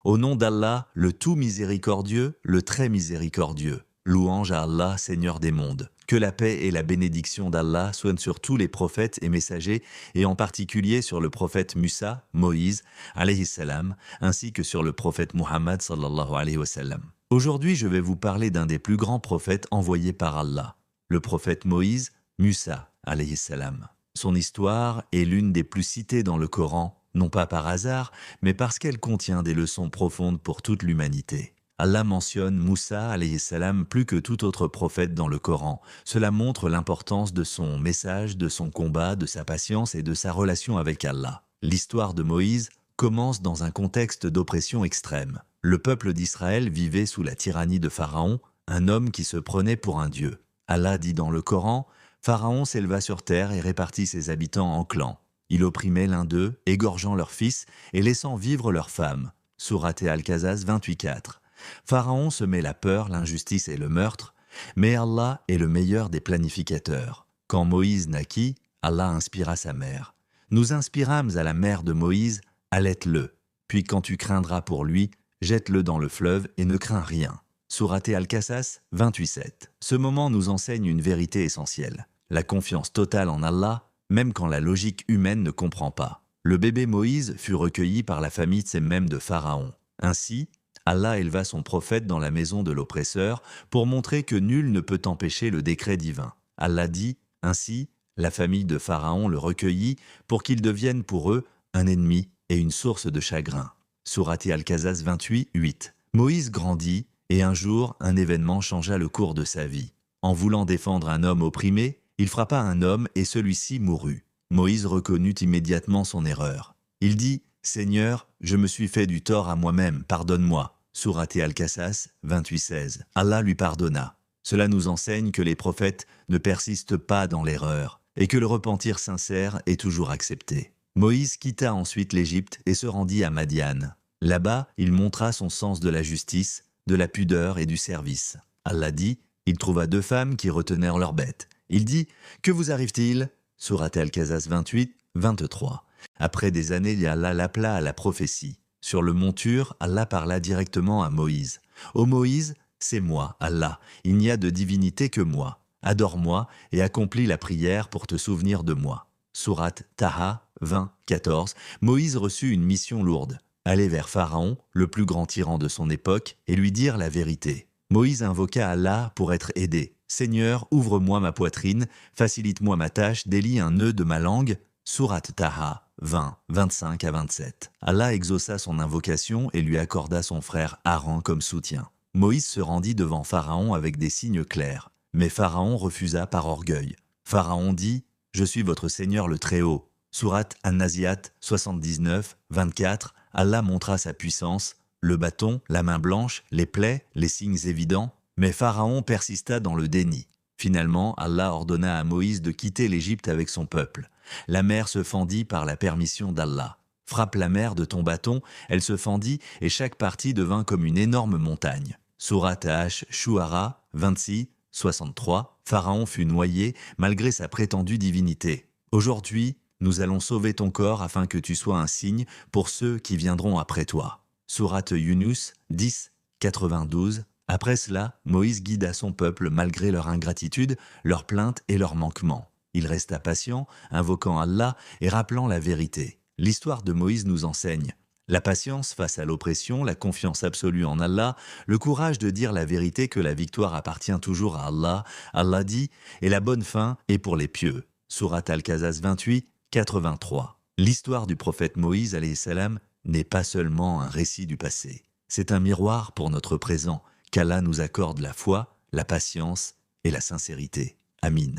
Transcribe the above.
Au nom d'Allah, le tout miséricordieux, le très miséricordieux. Louange à Allah, Seigneur des mondes. Que la paix et la bénédiction d'Allah soient sur tous les prophètes et messagers, et en particulier sur le prophète Musa, Moïse, alayhi salam, ainsi que sur le prophète Muhammad, sallallahu alayhi wa sallam. Aujourd'hui, je vais vous parler d'un des plus grands prophètes envoyés par Allah, le prophète Moïse, Musa, alayhi salam. Son histoire est l'une des plus citées dans le Coran, non pas par hasard, mais parce qu'elle contient des leçons profondes pour toute l'humanité. Allah mentionne Moussa alayhi salam plus que tout autre prophète dans le Coran. Cela montre l'importance de son message, de son combat, de sa patience et de sa relation avec Allah. L'histoire de Moïse commence dans un contexte d'oppression extrême. Le peuple d'Israël vivait sous la tyrannie de Pharaon, un homme qui se prenait pour un dieu. Allah dit dans le Coran, « Pharaon s'éleva sur terre et répartit ses habitants en clans. Il opprimait l'un d'eux, égorgeant leurs fils et laissant vivre leurs femmes. » Sourate Al-Qasas 28:4. Pharaon semait la peur, l'injustice et le meurtre, mais Allah est le meilleur des planificateurs. Quand Moïse naquit, Allah inspira sa mère. Nous inspirâmes à la mère de Moïse, allaite-le. Puis quand tu craindras pour lui, jette-le dans le fleuve et ne crains rien. Sourate Al-Qasas 28:7. Ce moment nous enseigne une vérité essentielle. La confiance totale en Allah, même quand la logique humaine ne comprend pas. Le bébé Moïse fut recueilli par la famille même de Pharaon. Ainsi, Allah éleva son prophète dans la maison de l'oppresseur pour montrer que nul ne peut empêcher le décret divin. Allah dit, ainsi, la famille de Pharaon le recueillit pour qu'il devienne pour eux un ennemi et une source de chagrin. Sourate Al-Qasas 28:8. Moïse grandit et un jour, un événement changea le cours de sa vie. En voulant défendre un homme opprimé, il frappa un homme et celui-ci mourut. Moïse reconnut immédiatement son erreur. Il dit « Seigneur, je me suis fait du tort à moi-même, pardonne-moi ». Sourate Al-Qasas 28:16. Allah lui pardonna. Cela nous enseigne que les prophètes ne persistent pas dans l'erreur et que le repentir sincère est toujours accepté. Moïse quitta ensuite l'Égypte et se rendit à Madian. Là-bas, il montra son sens de la justice, de la pudeur et du service. Allah dit « Il trouva 2 femmes qui retenèrent leurs bêtes. Il dit « Que vous arrive-t-il » Sourate Al-Qasas 28:23. Après des années, Allah l'appela à la prophétie. Sur le mont Tur, Allah parla directement à Moïse. « Ô Moïse, c'est moi, Allah, il n'y a de divinité que moi. Adore-moi et accomplis la prière pour te souvenir de moi. » Sourate Taha 20:14. Moïse reçut une mission lourde. Aller vers Pharaon, le plus grand tyran de son époque, et lui dire la vérité. Moïse invoqua Allah pour être aidé. « Seigneur, ouvre-moi ma poitrine, facilite-moi ma tâche, délie un nœud de ma langue. » Sourate Taha 20:25-27. Allah exauça son invocation et lui accorda son frère Aaron comme soutien. Moïse se rendit devant Pharaon avec des signes clairs. Mais Pharaon refusa par orgueil. Pharaon dit « Je suis votre Seigneur le Très-Haut ». Sourate An-Naziat 79:24. Allah montra sa puissance, le bâton, la main blanche, les plaies, les signes évidents. Mais Pharaon persista dans le déni. Finalement, Allah ordonna à Moïse de quitter l'Égypte avec son peuple. La mer se fendit par la permission d'Allah. Frappe la mer de ton bâton, elle se fendit et chaque partie devint comme une énorme montagne. Sourate Ash-Shu'ara 26:63. Pharaon fut noyé malgré sa prétendue divinité. Aujourd'hui, nous allons sauver ton corps afin que tu sois un signe pour ceux qui viendront après toi. Sourate Yunus 10:92. Après cela, Moïse guida son peuple malgré leur ingratitude, leurs plaintes et leurs manquements. Il resta patient, invoquant Allah et rappelant la vérité. L'histoire de Moïse nous enseigne la patience face à l'oppression, la confiance absolue en Allah, le courage de dire la vérité que la victoire appartient toujours à Allah. Allah dit « Et la bonne fin est pour les pieux ». Sourate Al-Qasas 28:83. L'histoire du prophète Moïse alayhi salam n'est pas seulement un récit du passé. C'est un miroir pour notre présent, qu'Allah nous accorde la foi, la patience et la sincérité. Amin.